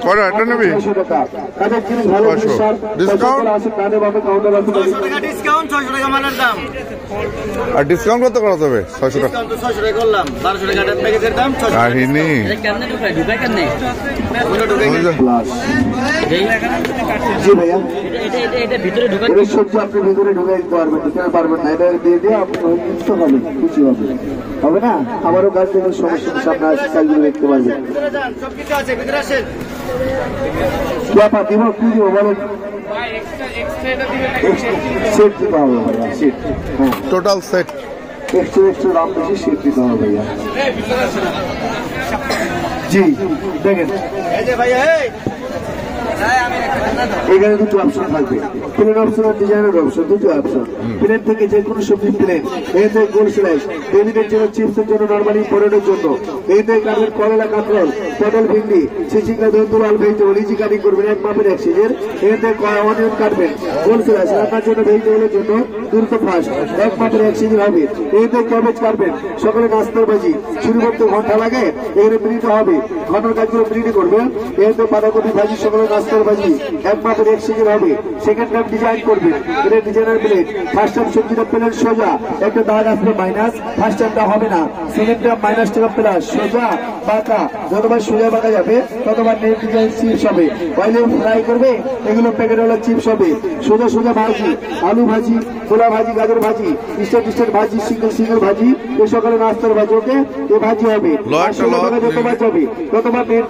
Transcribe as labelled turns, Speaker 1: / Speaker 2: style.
Speaker 1: কটা এটা নেবি? ডিসকাউন্ট আর ডিসকাউন্ট কত করা যাবে? 600 টাকা করলাম, 1200 টাকা প্যাকেজের দাম। কাহিনী
Speaker 2: জি ভাইয়া, এটা ভিতরে ঢুকাই সবজি আপনি ভিতরে ঢুকাই দিতে পারবেন, ঢুকাতে পারবেন না। এটা দিয়ে দিয়ে আপনি হবে, খুশি হবে না? আবারও কাজ দেবেন, সমস্যা সামনে আসে, কাজগুলো দেখতে পারবেন।
Speaker 3: সবকিছু আছে, ভিতরে আসেন।
Speaker 2: ব্যাপার দিব কি দিব বলেন? সেট দিতে হবে ভাইয়া, সেট। হ্যাঁ,
Speaker 1: টোটাল সেট
Speaker 2: এক্সট্রা দাম বেশি, সেট দিতে হবে ভাইয়া। জি দেখেন,
Speaker 3: এই যে ভাইয়া,
Speaker 2: এখানে দুটো অপশন থাকবে, প্লেন অপশন আর ডিজাইনের অপশন, দুটো অপশন। প্লেন থেকে যে কোনো সবজি প্লেন, এই থেকে গোল স্লাইস, বেবিদের জন্য, চিপসের জন্য, নর্মালি পটেটোর জন্য। এই থেকে কাটবেন করলা, কাঁকরোল, পটল, ভিন্ডি, চিচিঙ্গা, ধন্দুল, আল, ভেজিটেবল, ইজি কাটিং করবেন এক মাপের এক সিজের। এই থেকে অনিয়ন কাটবেন গোল স্লাইস, রান্নার জন্য, ভেজিটেবলের জন্য দ্রুত ফাস্ট এক মাপের এক সিজন হবে। এই থেকে ক্যাবেজ কাটবেন, সকালে নাস্তার ভাজি, শুরু করতে ঘন্টা লাগে, এখানে মিনিটে হবে, ঘন্টার কাজগুলো মিনিটে করবেন। এই থেকে বাঁধাকপি ভাজি, সকালে নাস্তার ভাজি এক মাপের এক সিজন হবে। সেকেন্ড টাইম ডিজাইন করবেন, এটা ডিজাইনার প্লেট। ফার্স্ট টাইম সবজিটা প্লেট সোজা, একটা দাগ আসবে মাইনাস, ফার্স্ট টাইমটা হবে না। সেকেন্ড টাইম মাইনাস টাকা প্লাস, সোজা বাঁকা, যতবার সোজা বাঁকা যাবে ততবার নেট ডিজাইন চিপস হবে। অয়েলে ফ্রাই করবে, এগুলো প্যাকেটওয়ালা চিপস হবে। সোজা সোজা ভাজি, আলু ভাজি, ছোলা ভাজি, গাজর ভাজি, স্টেট ভাজি, সিঙ্গেল ভাজি, এ সকালে নাস্তার ভাজি, ওকে এ ভাজি হবে। যতবার যাবে ততবার